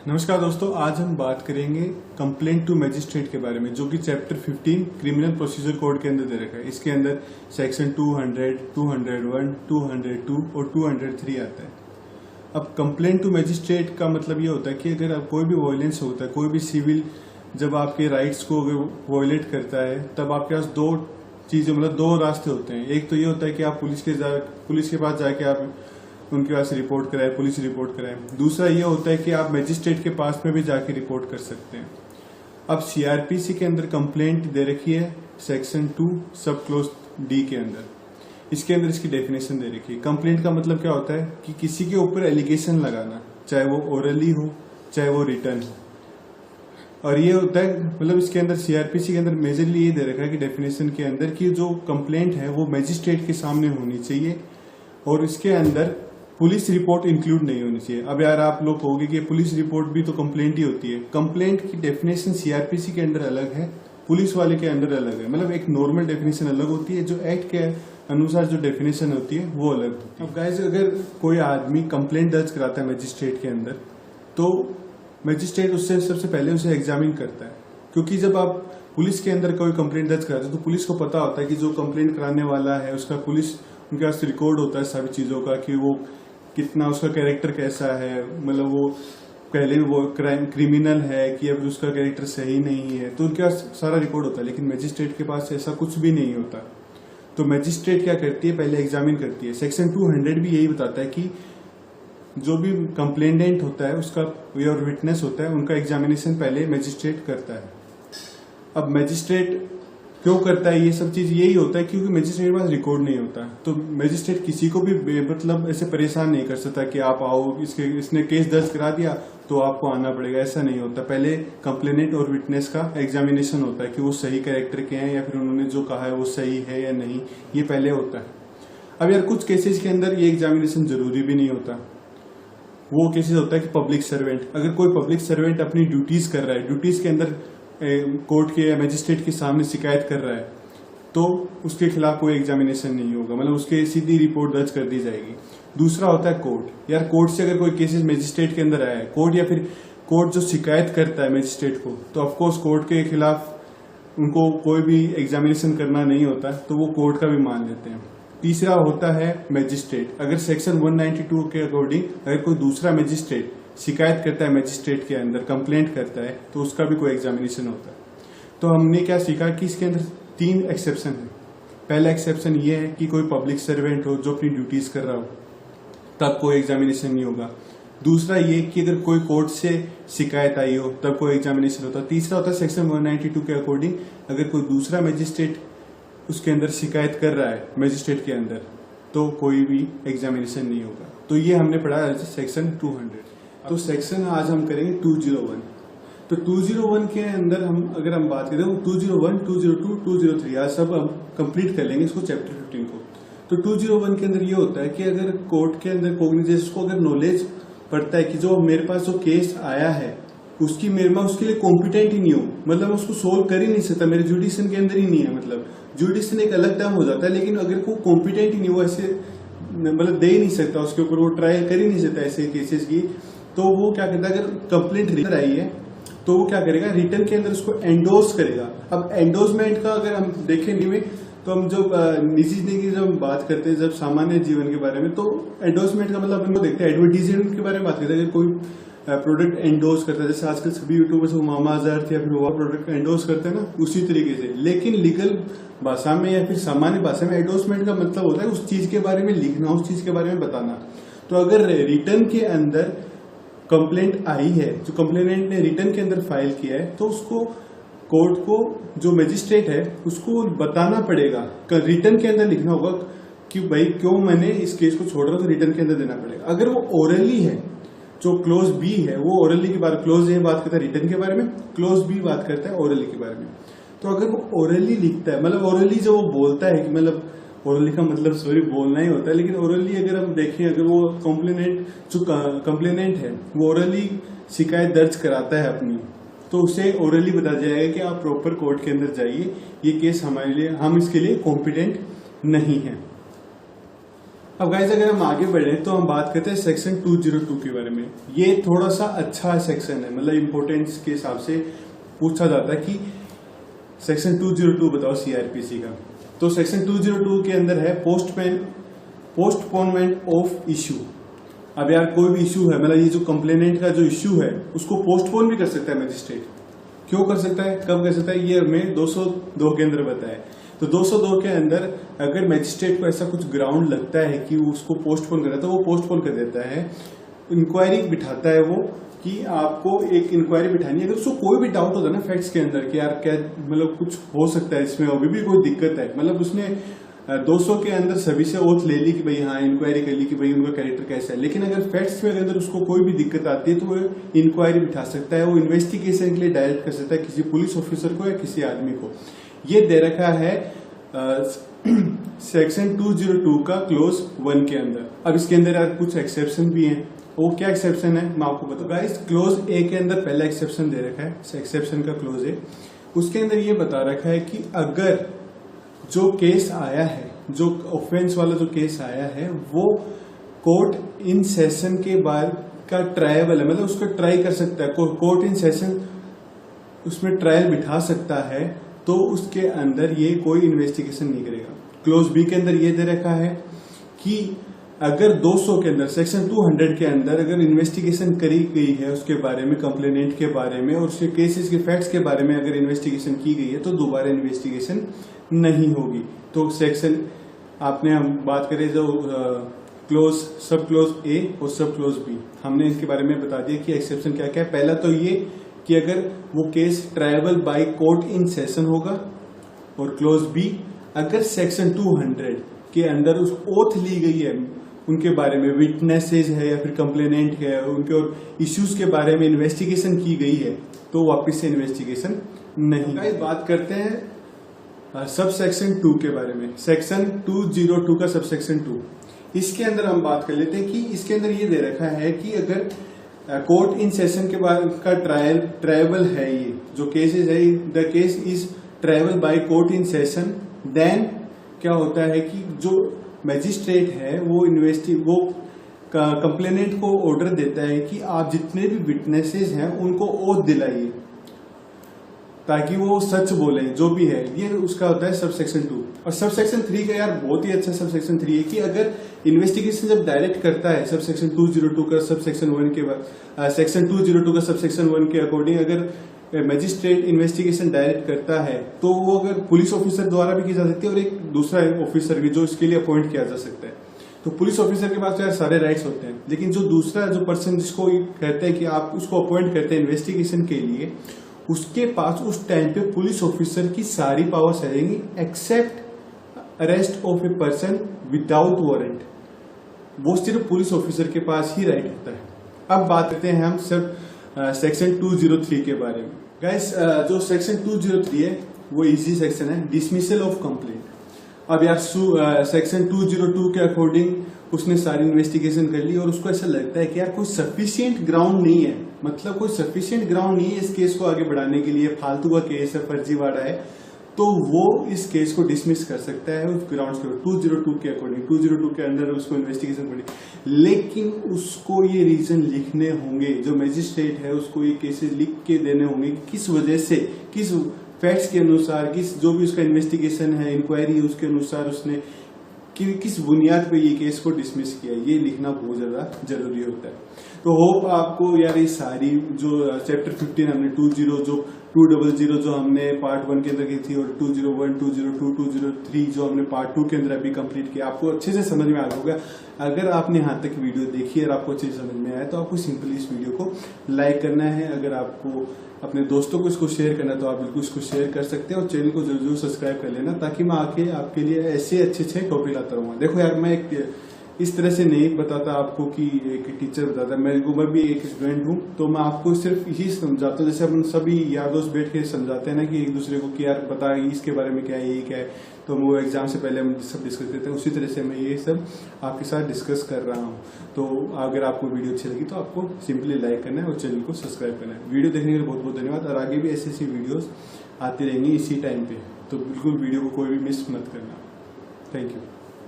नमस्कार दोस्तों, आज हम बात करेंगे कंप्लेंट टू मजिस्ट्रेट के बारे में, जो कि चैप्टर 15 क्रिमिनल प्रोसीजर कोड के अंदर दे रखा है। इसके अंदर सेक्शन 200, 201, 202 और 203 आता है। अब कंप्लेंट टू मजिस्ट्रेट का मतलब ये होता है कि अगर आप कोई भी वायलेंस होता है, कोई भी सिविल जब आपके राइट्स को अगर वायलेट करता है, तब आपके पास दो चीजें मतलब दो रास्ते होते हैं। एक तो ये होता है कि आप पुलिस के पास जाके आप उनके पास रिपोर्ट कराए, पुलिस रिपोर्ट कराए। दूसरा ये होता है कि आप मजिस्ट्रेट के पास में भी जाके रिपोर्ट कर सकते हैं। अब सीआरपीसी के अंदर कंप्लेंट दे रखी है सेक्शन 2 सब क्लोज डी के अंदर। इसके अंदर इसकी डेफिनेशन दे रखी है। कंप्लेंट का मतलब क्या होता है कि किसी के ऊपर एलिगेशन लगाना, चाहे वो ओरली हो चाहे वो रिटर्न हो। और ये होता है मतलब इसके अंदर सीआरपीसी के अंदर मेजरली ये दे रखा है कि डेफिनेशन के अंदर कि जो कंप्लेंट है वो मजिस्ट्रेट के सामने होनी चाहिए और इसके अंदर पुलिस रिपोर्ट इंक्लूड नहीं होनी चाहिए। अब यार आप लोग कहोगे कि पुलिस रिपोर्ट भी तो कंप्लेंट ही होती है। कंप्लेंट की डेफिनेशन सीआरपीसी के अंदर अलग है, पुलिस वाले के अंदर अलग है। मतलब एक नॉर्मल डेफिनेशन अलग होती है, जो एक्ट के अनुसार जो डेफिनेशन होती है वो अलग होती है। अब गाइस, अगर कोई आदमी कंप्लेंट दर्ज कराता है मजिस्ट्रेट के अंदर, तो मजिस्ट्रेट उससे सबसे पहले उसे एग्जामिन करता है। क्योंकि जब आप पुलिस के अंदर कोई कंप्लेंट दर्ज कराते हैं तो पुलिस को पता होता है कि जो कंप्लेंट कराने वाला है उसका पुलिस उनके पास रिकॉर्ड होता है सभी चीजों का, कि वो कितना, उसका कैरेक्टर कैसा है, मतलब वो पहले वो क्रिमिनल है कि अब उसका कैरेक्टर सही नहीं है, तो उनके पास सारा रिकॉर्ड होता है। लेकिन मजिस्ट्रेट के पास ऐसा कुछ भी नहीं होता। तो मजिस्ट्रेट क्या करती है, पहले एग्जामिन करती है। सेक्शन 200 भी यही बताता है कि जो भी कंप्लेनेंट होता है उसका और विटनेस होता है, उनका एग्जामिनेशन पहले मजिस्ट्रेट करता है। अब मजिस्ट्रेट क्यों करता है ये सब चीज, यही होता है क्योंकि मजिस्ट्रेट के पास रिकॉर्ड नहीं होता। तो मजिस्ट्रेट किसी को भी मतलब ऐसे परेशान नहीं कर सकता कि आप आओ, इसने केस दर्ज करा दिया तो आपको आना पड़ेगा, ऐसा नहीं होता। पहले कंप्लेनेंट और विटनेस का एग्जामिनेशन होता है कि वो सही कैरेक्टर के हैं या फिर उन्होंने जो कहा है वो सही है या नहीं, ये पहले होता है। अब यार कुछ केसेस के अंदर ये एग्जामिनेशन जरूरी भी नहीं होता। वो केसेस होता है कि पब्लिक सर्वेंट, अगर कोई पब्लिक सर्वेंट अपनी ड्यूटीज कर रहा है, ड्यूटीज के अंदर कोर्ट के या मजिस्ट्रेट के सामने शिकायत कर रहा है, तो उसके खिलाफ कोई एग्जामिनेशन नहीं होगा, मतलब उसके सीधी रिपोर्ट दर्ज कर दी जाएगी। दूसरा होता है कोर्ट। यार कोर्ट से अगर कोई केसेस मजिस्ट्रेट के अंदर आया है, कोर्ट या फिर कोर्ट जो शिकायत करता है मजिस्ट्रेट को, तो ऑफकोर्स कोर्ट के खिलाफ उनको कोई भी एग्जामिनेशन करना नहीं होता, तो वो कोर्ट का भी मान लेते हैं। तीसरा होता है मजिस्ट्रेट। अगर सेक्शन 192 के अकॉर्डिंग अगर कोई दूसरा मजिस्ट्रेट शिकायत करता है मजिस्ट्रेट के अंदर, कंप्लेंट करता है, तो उसका भी कोई एग्जामिनेशन होता है। तो हमने क्या सीखा कि इसके अंदर 3 एक्सेप्शन है। पहला एक्सेप्शन ये है कि कोई पब्लिक सर्वेंट हो जो अपनी ड्यूटीज कर रहा हो, तब कोई एग्जामिनेशन नहीं होगा। दूसरा ये कि अगर कोई कोर्ट से शिकायत आई हो तब कोई एग्जामिनेशन होता है। तीसरा होता है सेक्शन 192 के अकॉर्डिंग अगर कोई दूसरा मजिस्ट्रेट उसके अंदर शिकायत कर रहा है मजिस्ट्रेट के अंदर, तो कोई भी एग्जामिनेशन नहीं होगा। तो ये हमने पढ़ा सेक्शन 200। तो सेक्शन आज हम करेंगे 201। तो 201 के अंदर अगर हम बात करें 201, 202, 203 आज सब हम कंप्लीट कर लेंगे इसको, चैप्टर 15 को। तो 201 के अंदर ये होता है कि अगर कोर्ट के अंदर कोग्निजेंस को अगर नॉलेज पड़ता है कि जो मेरे पास जो केस आया है उसकी मैं उसके लिए कॉम्पिटेंट ही नहीं हूँ, मतलब उसको सोल्व कर ही नहीं सकता, मेरे जुडिशन के अंदर ही नहीं है। मतलब जुडिशन एक अलग टर्म हो जाता है, लेकिन अगर को कॉम्पिटेंट ही नहीं, वो ऐसे मतलब दे ही नहीं सकता, उसके ऊपर वो ट्रायल कर ही नहीं सकता ऐसे केसेस की, तो वो क्या करता है, अगर कंप्लेंट रिटर्न आई है तो वो क्या करेगा, रिटर्न के अंदर उसको एंडोर्स करेगा। अब एंडोर्समेंट का अगर हम देखें नहीं में, तो हम जब निजी जिंदगी की जब बात करते हैं, जब सामान्य जीवन के बारे में, तो एंडोर्समेंट का मतलब हम देखते हैं एडवर्टीजमेंट के बारे में बात करते हैं। अगर कोई प्रोडक्ट एंडोर्स करता है, जैसे आजकल सभी यूट्यूबर्स मामाअर्थ या फिर वो प्रोडक्ट एंडोर्स करते हैं ना, उसी तरीके से। लेकिन लीगल भाषा में या फिर सामान्य भाषा में एंडोर्समेंट का मतलब होता है उस चीज के बारे में लिखना, उस चीज के बारे में बताना। तो अगर रिटर्न के अंदर कंप्लेंट आई है, जो कंप्लेनेंट ने रिटर्न के अंदर फाइल किया है, तो उसको कोर्ट को, जो मजिस्ट्रेट है उसको बताना पड़ेगा, रिटर्न के अंदर लिखना होगा कि भाई क्यों मैंने इस केस को छोड़ रहा, तो रिटर्न के अंदर देना पड़ेगा। अगर वो ओरली है, जो क्लोज बी है वो ओरली के बारे में, क्लोज ए बात करता है रिटर्न के बारे में, क्लोज बी बात करता है ओरली के बारे में। तो अगर वो ओरली लिखता है, मतलब ओरली जो वो बोलता है कि मतलब ओरली का मतलब सॉरी बोलना ही होता है, लेकिन ओरली अगर हम देखें, अगर वो कंप्लेनेंट है वो ओरली शिकायत दर्ज कराता है अपनी, तो उसे ओरली बता जाएगा कि आप प्रॉपर कोर्ट के अंदर जाइए, ये केस हमारे लिए, हम इसके लिए कॉम्पिटेंट नहीं है। अब गाइस अगर हम आगे बढ़े तो हम बात करते हैं सेक्शन 202 के बारे में। ये थोड़ा सा अच्छा सेक्शन है, मतलब इम्पोर्टेंस के हिसाब से पूछा जाता है कि सेक्शन 202 बताओ सीआरपीसी का। तो सेक्शन 202 के अंदर है पोस्टपोनमेंट ऑफ इश्यू। अब यार कोई भी इश्यू है, मतलब ये जो कंप्लेनेंट का जो इश्यू है उसको पोस्टपोन भी कर सकता है मजिस्ट्रेट। क्यों कर सकता है, कब कर सकता है, ये हमें 202 के अंदर बताया। तो 202 के अंदर अगर मजिस्ट्रेट को ऐसा कुछ ग्राउंड लगता है कि उसको पोस्टपोन करना है तो वो पोस्टपोन कर देता है। इंक्वायरी बिठाता है वो कि आपको एक इंक्वायरी बिठानी है। अगर उसको कोई भी डाउट होता है ना फैक्ट्स के अंदर कि यार क्या मतलब कुछ हो सकता है इसमें, अभी भी कोई दिक्कत है, मतलब उसने 200 के अंदर सभी से ओथ ले ली कि भाई हाँ इंक्वायरी कर ली कि भाई उनका कैरेक्टर कैसा है, लेकिन अगर फैक्ट्स में अंदर उसको कोई भी दिक्कत आती है तो वो इंक्वायरी बिठा सकता है। वो इन्वेस्टिगेशन के लिए डायरेक्ट कर सकता है किसी पुलिस ऑफिसर को या किसी आदमी को। ये दे रखा है सेक्शन 202 का क्लोज 1 के अंदर। अब इसके अंदर यार कुछ एक्सेप्शन भी हैं। वो क्या एक्सेप्शन है मैं आपको बताऊं गाइस। क्लोज ए के अंदर पहला एक्सेप्शन दे रखा है, एक्सेप्शन का क्लोज ए। उसके अंदर ये बता रखा है कि अगर जो केस आया है, जो ऑफेंस वाला जो केस आया है वो कोर्ट इन सेशन के बाद का ट्रायबल है, मतलब उसको ट्राई कर सकता है, कोर्ट इन सेशन उसमें ट्रायल बिठा सकता है, तो उसके अंदर ये कोई इन्वेस्टिगेशन नहीं करेगा। क्लोज बी के अंदर ये दे रखा है कि अगर 200 के अंदर सेक्शन 200 के अंदर अगर इन्वेस्टिगेशन करी गई है उसके बारे में, कंप्लेनेंट के बारे में और उसके केसेस के फैक्ट्स के बारे में अगर इन्वेस्टिगेशन की गई है तो दोबारा इन्वेस्टिगेशन नहीं होगी। तो सेक्शन आपने हम बात करें जो क्लोज सब क्लोज ए और सब क्लोज बी, हमने इसके बारे में बता दिया कि एक्सेप्शन क्या क्या है। पहला तो ये कि अगर वो case tribal by court in session होगा, और क्लोज बी अगर सेक्शन 200 के अंदर उस ओथ ली गई है उनके बारे में, विटनेसेस है या फिर कंप्लेनेंट है, उनके और इश्यूज के बारे में इन्वेस्टिगेशन की गई है तो वापस से इन्वेस्टिगेशन नहीं। गाइस बात करते हैं सब सेक्शन 2 के बारे में। सेक्शन 202 का सब सेक्शन 2, इसके अंदर हम बात कर लेते हैं कि इसके अंदर ये दे रखा है कि अगर कोर्ट इन सेशन के बाद का ट्रायबल है, ये जो केसेस है the case is triable by court in session, then क्या होता है कि जो मैजिस्ट्रेट है वो कंप्लेनेंट को ऑर्डर देता है कि आप जितने भी विटनेसेस हैं उनको ओथ दिलाइए ताकि वो सच बोले जो भी है। ये उसका होता है सब सेक्शन 2। और सब सेक्शन 3 का यार बहुत ही अच्छा सब सेक्शन 3 है कि अगर इन्वेस्टिगेशन जब डायरेक्ट करता है सब सेक्शन 202 का सब सेक्शन 1 के बाद, सेक्शन 202 का सब सेक्शन 1 के अकॉर्डिंग अगर मैजिस्ट्रेट इन्वेस्टिगेशन डायरेक्ट करता है तो वो अगर पुलिस ऑफिसर द्वारा भी की जा सकती है और एक दूसरा ऑफिसर भी जो इसके लिए अपॉइंट किया जा सकता है। तो पुलिस ऑफिसर के पास तो यार सारे राइट्स होते हैं, लेकिन जो दूसरा जो पर्सन जिसको कहते हैं कि आप उसको अपॉइंट करते हैं इन्वेस्टिगेशन के लिए, उसके पास उस टाइम पे पुलिस ऑफिसर की सारी पावर्स रहेंगी except arrest of a person without warrant. वो सिर्फ पुलिस ऑफिसर के पास ही राइट होता है। अब बात करते हैं हम सब सेक्शन 203 के बारे में। गाइस जो सेक्शन 203 है वो इजी सेक्शन है, डिसमिसल ऑफ कंप्लेंट। अब यार सेक्शन 202 के अकॉर्डिंग उसने सारी इन्वेस्टिगेशन कर ली और उसको ऐसा लगता है कि यार कोई सफिशिएंट ग्राउंड नहीं है, मतलब कोई सफिशिएंट ग्राउंड नहीं है इस केस को आगे बढ़ाने के लिए, फालतू का केस है, फर्जीवाड़ा है, तो वो इस केस को डिसमिस कर सकता है उस ग्राउंड्स के ऊपर 202 के अकॉर्डिंग। 202 के अंदर उसको इन्वेस्टिगेशन पड़ी, लेकिन उसको ये रीजन लिखने होंगे, जो मैजिस्ट्रेट है उसको ये केसेस लिख के देने होंगे किस वजह से, किस फैक्ट्स के अनुसार, किस जो भी उसका इन्वेस्टिगेशन है, इंक्वायरी है, उसके अनुसार उसने किस बुनियाद पे ये केस को डिसमिस किया, ये लिखना बहुत ज्यादा जरूरी होता है। तो होप आपको यार ये सारी जो चैप्टर 15 हमने 200 जो हमने पार्ट 1 के अंदर की थी और 201, 202, 203 जो हमने पार्ट 2 के अंदर अभी कंप्लीट किया, आपको अच्छे से समझ में आ गया होगा। अगर आपने यहाँ तक वीडियो देखी और आपको अच्छे से समझ में आया तो आपको सिंपली इस वीडियो को लाइक करना है। अगर आपको अपने दोस्तों को इसको शेयर करना है तो आप बिल्कुल इसको शेयर कर सकते हैं और चैनल को जरूर सब्सक्राइब कर लेना ताकि मैं आके आपके लिए ऐसे अच्छे टॉपिक लाता रहूँगा। देखो यार मैं एक इस तरह से नहीं बताता आपको कि एक टीचर बताता, मैं भी एक स्टूडेंट हूँ, तो मैं आपको सिर्फ यही समझाता हूँ जैसे अपन सभी यार दोस्त बैठ के समझाते हैं ना कि एक दूसरे को कि यार बता इसके बारे में क्या है, ये क्या है, तो वो एग्जाम से पहले हम सब डिस्कस करते हैं, उसी तरह से मैं ये सब आपके साथ डिस्कस कर रहा हूँ। तो अगर आपको वीडियो अच्छी लगी तो आपको सिंपली लाइक करना है और चैनल को सब्सक्राइब करना है। वीडियो देखने के लिए बहुत बहुत धन्यवाद, और आगे भी ऐसी वीडियोस आती रहेंगी इसी टाइम पे, तो बिल्कुल वीडियो को कोई भी मिस मत करना। Thank you.